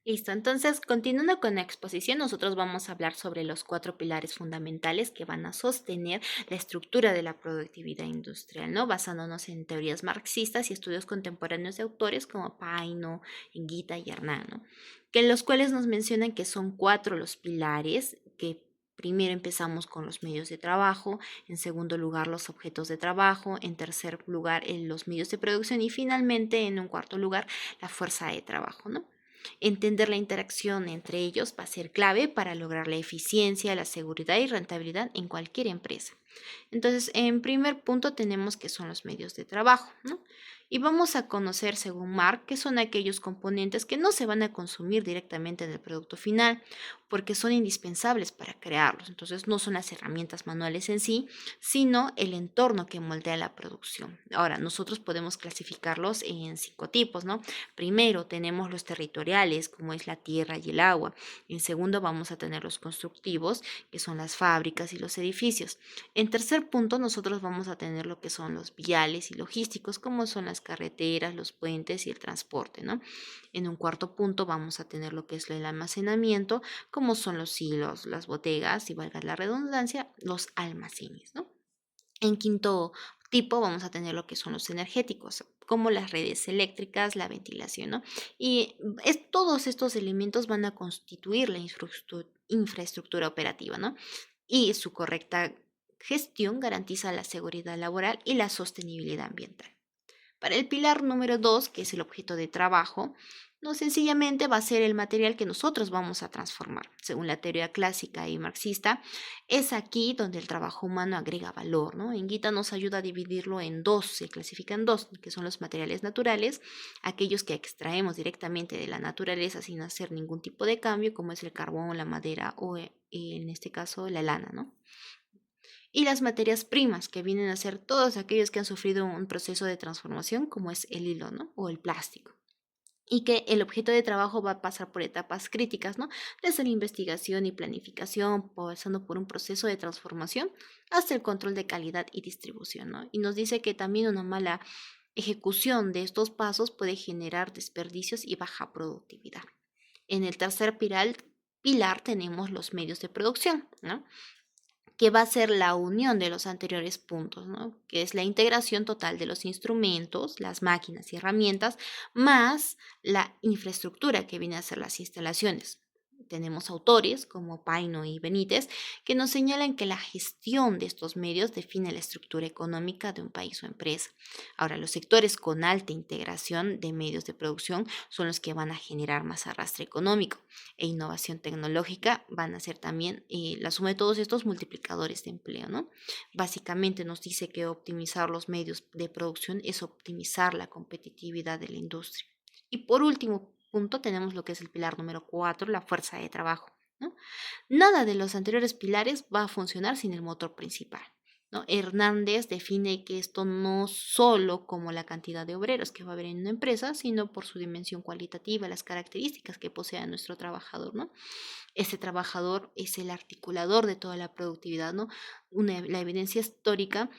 Listo, entonces continuando con la exposición, nosotros vamos a hablar sobre los cuatro pilares fundamentales que van a sostener la estructura de la productividad industrial, ¿no? Basándonos en teorías marxistas y estudios contemporáneos de autores como Paino, Enguita y Hernán, ¿no? Que los cuales nos mencionan que son cuatro los pilares que primero empezamos con los medios de trabajo, en segundo lugar los objetos de trabajo, en tercer lugar los medios de producción y finalmente en un cuarto lugar la fuerza de trabajo, ¿no? Entender la interacción entre ellos va a ser clave para lograr la eficiencia, la seguridad y rentabilidad en cualquier empresa. Entonces, en primer punto tenemos que son los medios de trabajo, ¿no? Y vamos a conocer, según Mark, qué son aquellos componentes que no se van a consumir directamente en el producto final, porque son indispensables para crearlos. Entonces, no son las herramientas manuales en sí, sino el entorno que moldea la producción. Ahora, nosotros podemos clasificarlos en cinco tipos, ¿no? Primero, tenemos los territoriales, como es la tierra y el agua. En segundo, vamos a tener los constructivos, que son las fábricas y los edificios. En tercer punto, nosotros vamos a tener lo que son los viales y logísticos, como son las carreteras, los puentes y el transporte, ¿no? En un cuarto punto vamos a tener lo que es el almacenamiento, como son los silos, las bodegas y valga la redundancia, los almacenes, ¿no? En quinto tipo vamos a tener lo que son los energéticos, como las redes eléctricas, la ventilación, ¿no? Y todos estos elementos van a constituir la infraestructura operativa, ¿no? Y su correcta gestión garantiza la seguridad laboral y la sostenibilidad ambiental. Para el pilar número 2, que es el objeto de trabajo, no sencillamente va a ser el material que nosotros vamos a transformar. Según la teoría clásica y marxista, es aquí donde el trabajo humano agrega valor, ¿no? En Gita nos ayuda a dividirlo en dos, se clasifican dos, que son los materiales naturales, aquellos que extraemos directamente de la naturaleza sin hacer ningún tipo de cambio, como es el carbón, la madera o en este caso la lana, ¿no? Y las materias primas, que vienen a ser todos aquellos que han sufrido un proceso de transformación, como es el hilo, ¿no? O el plástico. Y que el objeto de trabajo va a pasar por etapas críticas, ¿no? Desde la investigación y planificación, pasando por un proceso de transformación, hasta el control de calidad y distribución, ¿no? Y nos dice que también una mala ejecución de estos pasos puede generar desperdicios y baja productividad. En el tercer pilar tenemos los medios de producción, ¿no? Que va a ser la unión de los anteriores puntos, ¿no? Que es la integración total de los instrumentos, las máquinas y herramientas, más la infraestructura que viene a ser las instalaciones. Tenemos autores como Paino y Benítez que nos señalan que la gestión de estos medios define la estructura económica de un país o empresa. Ahora, los sectores con alta integración de medios de producción son los que van a generar más arrastre económico e innovación tecnológica van a ser también la suma de todos estos multiplicadores de empleo, ¿no? Básicamente nos dice que optimizar los medios de producción es optimizar la competitividad de la industria. Y por último punto tenemos lo que es el pilar número 4, la fuerza de trabajo, ¿no? Nada de los anteriores pilares va a funcionar sin el motor principal, ¿no? Hernández define que esto no solo como la cantidad de obreros que va a haber en una empresa, sino por su dimensión cualitativa, las características que posee nuestro trabajador, ¿no? Ese trabajador es el articulador de toda la productividad, ¿no? La evidencia histórica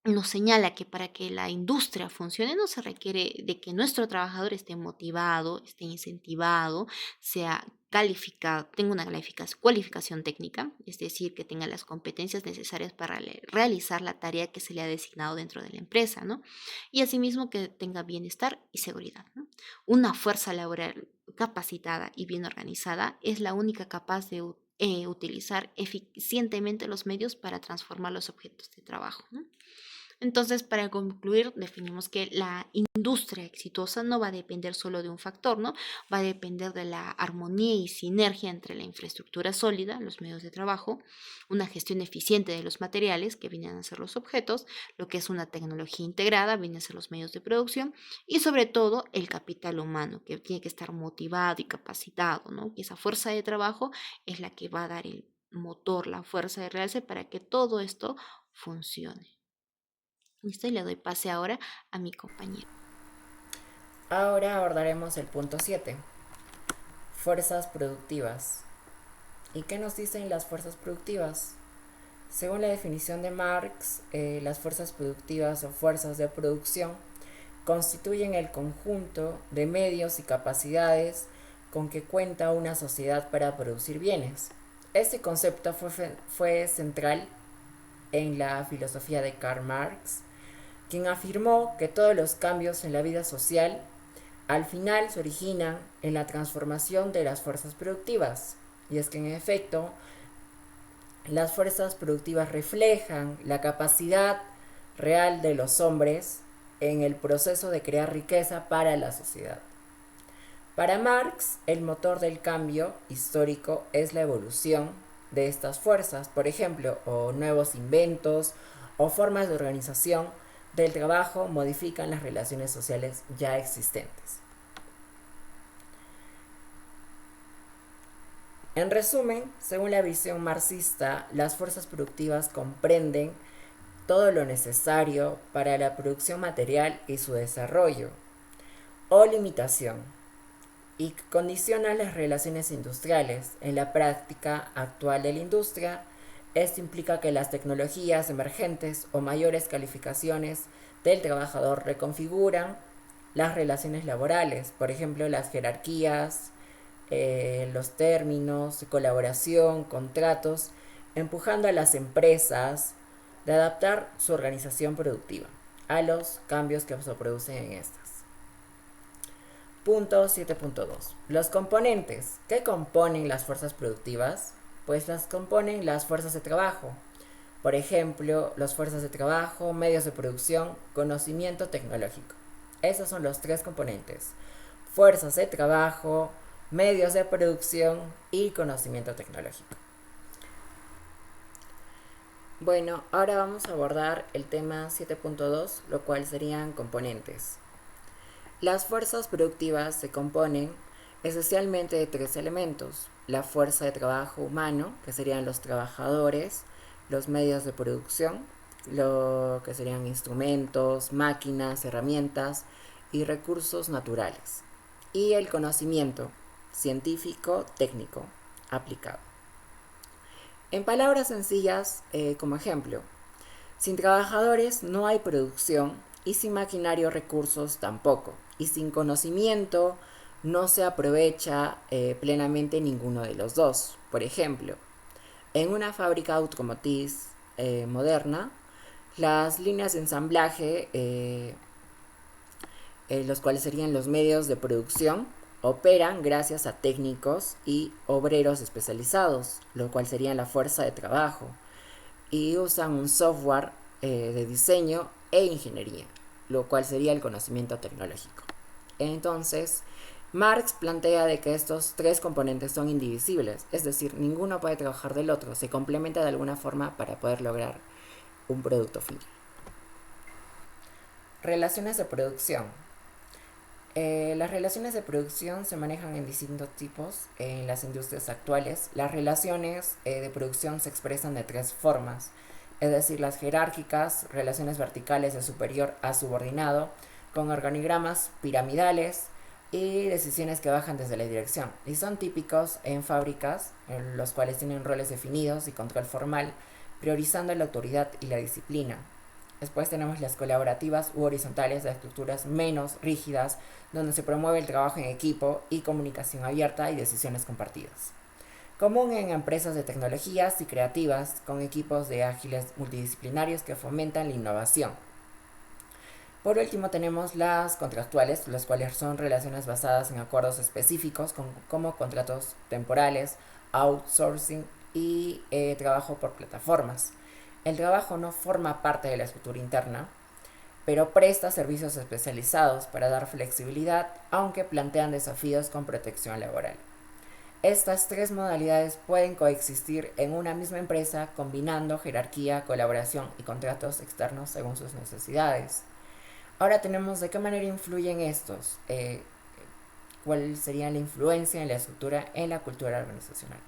nos señala que para que la industria funcione no se requiere de que nuestro trabajador esté motivado, esté incentivado, sea calificado, tenga una cualificación técnica, es decir, que tenga las competencias necesarias para realizar la tarea que se le ha designado dentro de la empresa, ¿no? Y asimismo que tenga bienestar y seguridad, ¿no? Una fuerza laboral capacitada y bien organizada es la única capaz de utilizar eficientemente los medios para transformar los objetos de trabajo, ¿no? Entonces, para concluir, definimos que la industria exitosa no va a depender solo de un factor, ¿no? Va a depender de la armonía y sinergia entre la infraestructura sólida, los medios de trabajo, una gestión eficiente de los materiales, que vienen a ser los objetos, lo que es una tecnología integrada, vienen a ser los medios de producción, y sobre todo el capital humano, que tiene que estar motivado y capacitado, ¿no? Y esa fuerza de trabajo es la que va a dar el motor, la fuerza de realce para que todo esto funcione. Listo, y le doy pase ahora a mi compañero. Ahora abordaremos el punto 7, fuerzas productivas. ¿Y qué nos dicen las fuerzas productivas? Según la definición de Marx, las fuerzas productivas o fuerzas de producción constituyen el conjunto de medios y capacidades con que cuenta una sociedad para producir bienes. Este concepto fue central en la filosofía de Karl Marx, quien afirmó que todos los cambios en la vida social al final se originan en la transformación de las fuerzas productivas. Y es que en efecto, las fuerzas productivas reflejan la capacidad real de los hombres en el proceso de crear riqueza para la sociedad. Para Marx, el motor del cambio histórico es la evolución de estas fuerzas, por ejemplo, o nuevos inventos o formas de organización del trabajo modifican las relaciones sociales ya existentes. En resumen, según la visión marxista, las fuerzas productivas comprenden todo lo necesario para la producción material y su desarrollo, o limitación, y condicionan las relaciones industriales. En la práctica actual de la industria, esto implica que las tecnologías emergentes o mayores calificaciones del trabajador reconfiguran las relaciones laborales, por ejemplo, las jerarquías, los términos de colaboración, contratos, empujando a las empresas de adaptar su organización productiva a los cambios que se producen en estas. Punto 7.2. Los componentes. ¿Qué componen las fuerzas productivas? Pues las componen las fuerzas de trabajo. Por ejemplo, las fuerzas de trabajo, medios de producción, conocimiento tecnológico. Esos son los tres componentes. Fuerzas de trabajo, medios de producción y conocimiento tecnológico. Bueno, ahora vamos a abordar el tema 7.2, lo cual serían componentes. Las fuerzas productivas se componen esencialmente de tres elementos: la fuerza de trabajo humano, que serían los trabajadores, los medios de producción, lo que serían instrumentos, máquinas, herramientas y recursos naturales, y el conocimiento científico, técnico, aplicado. En palabras sencillas, como ejemplo, sin trabajadores no hay producción y sin maquinaria o recursos tampoco. Y sin conocimiento no se aprovecha plenamente ninguno de los dos. Por ejemplo, en una fábrica automotriz moderna, las líneas de ensamblaje, los cuales serían los medios de producción, operan gracias a técnicos y obreros especializados, lo cual sería la fuerza de trabajo, y usan un software de diseño e ingeniería, lo cual sería el conocimiento tecnológico. Entonces, Marx plantea de que estos tres componentes son indivisibles, es decir, ninguno puede trabajar del otro, se complementa de alguna forma para poder lograr un producto final. Relaciones de producción. Las relaciones de producción se manejan en distintos tipos en las industrias actuales. Las relaciones de producción se expresan de tres formas, es decir, las jerárquicas, relaciones verticales de superior a subordinado, con organigramas piramidales y decisiones que bajan desde la dirección. Y son típicos en fábricas, en los cuales tienen roles definidos y control formal, priorizando la autoridad y la disciplina. Después tenemos las colaborativas u horizontales, de estructuras menos rígidas, donde se promueve el trabajo en equipo y comunicación abierta y decisiones compartidas. Común en empresas de tecnologías y creativas, con equipos de ágiles multidisciplinarios que fomentan la innovación. Por último tenemos las contractuales, las cuales son relaciones basadas en acuerdos específicos, como contratos temporales, outsourcing y trabajo por plataformas. El trabajo no forma parte de la estructura interna, pero presta servicios especializados para dar flexibilidad, aunque plantean desafíos con protección laboral. Estas tres modalidades pueden coexistir en una misma empresa, combinando jerarquía, colaboración y contratos externos según sus necesidades. Ahora tenemos de qué manera influyen estos, cuál sería la influencia en la estructura, en la cultura organizacional.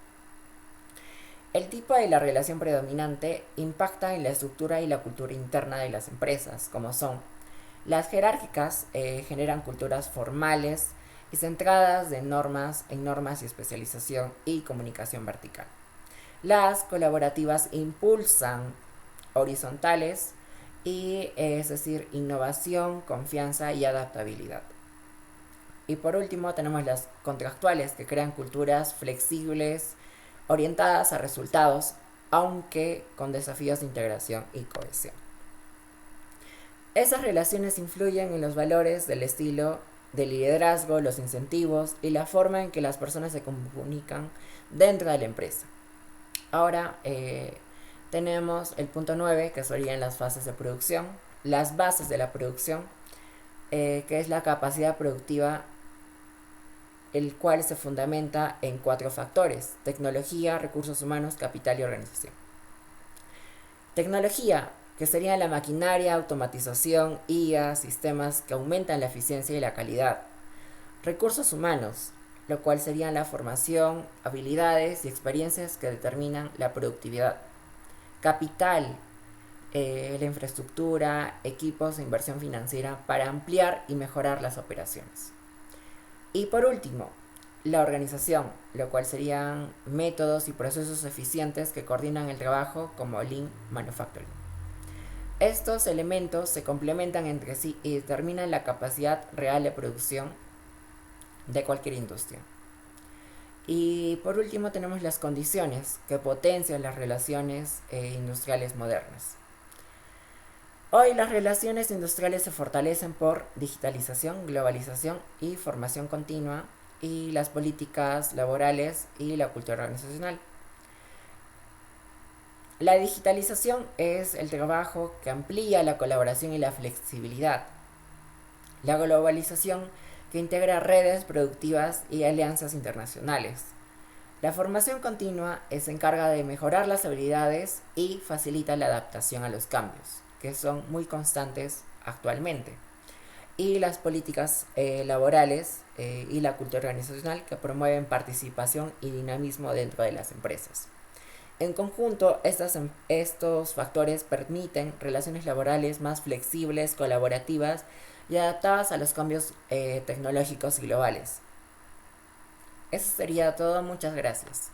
El tipo de la relación predominante impacta en la estructura y la cultura interna de las empresas, como son las jerárquicas, generan culturas formales y centradas en normas y especialización y comunicación vertical. Las colaborativas impulsan horizontales y es decir, innovación, confianza y adaptabilidad. Y por último tenemos las contractuales, que crean culturas flexibles, orientadas a resultados, aunque con desafíos de integración y cohesión. Esas relaciones influyen en los valores del estilo de liderazgo, los incentivos y la forma en que las personas se comunican dentro de la empresa. Ahora tenemos el punto 9, que serían las fases de producción, las bases de la producción, que es la capacidad productiva, el cual se fundamenta en 4 factores: tecnología, recursos humanos, capital y organización. Tecnología, que sería la maquinaria, automatización, IA, sistemas que aumentan la eficiencia y la calidad. Recursos humanos, lo cual serían la formación, habilidades y experiencias que determinan la productividad. Capital, la infraestructura, equipos e inversión financiera para ampliar y mejorar las operaciones. Y por último, la organización, lo cual serían métodos y procesos eficientes que coordinan el trabajo, como Lean Manufacturing. Estos elementos se complementan entre sí y determinan la capacidad real de producción de cualquier industria. Y por último tenemos las condiciones que potencian las relaciones industriales modernas. Hoy las relaciones industriales se fortalecen por digitalización, globalización y formación continua, y las políticas laborales y la cultura organizacional. La digitalización es el trabajo que amplía la colaboración y la flexibilidad. La globalización, que integra redes productivas y alianzas internacionales. La formación continua se encarga de mejorar las habilidades y facilita la adaptación a los cambios, que son muy constantes actualmente. Y las políticas laborales y la cultura organizacional, que promueven participación y dinamismo dentro de las empresas. En conjunto, estos factores permiten relaciones laborales más flexibles, colaborativas y adaptadas a los cambios tecnológicos y globales. Eso sería todo, muchas gracias.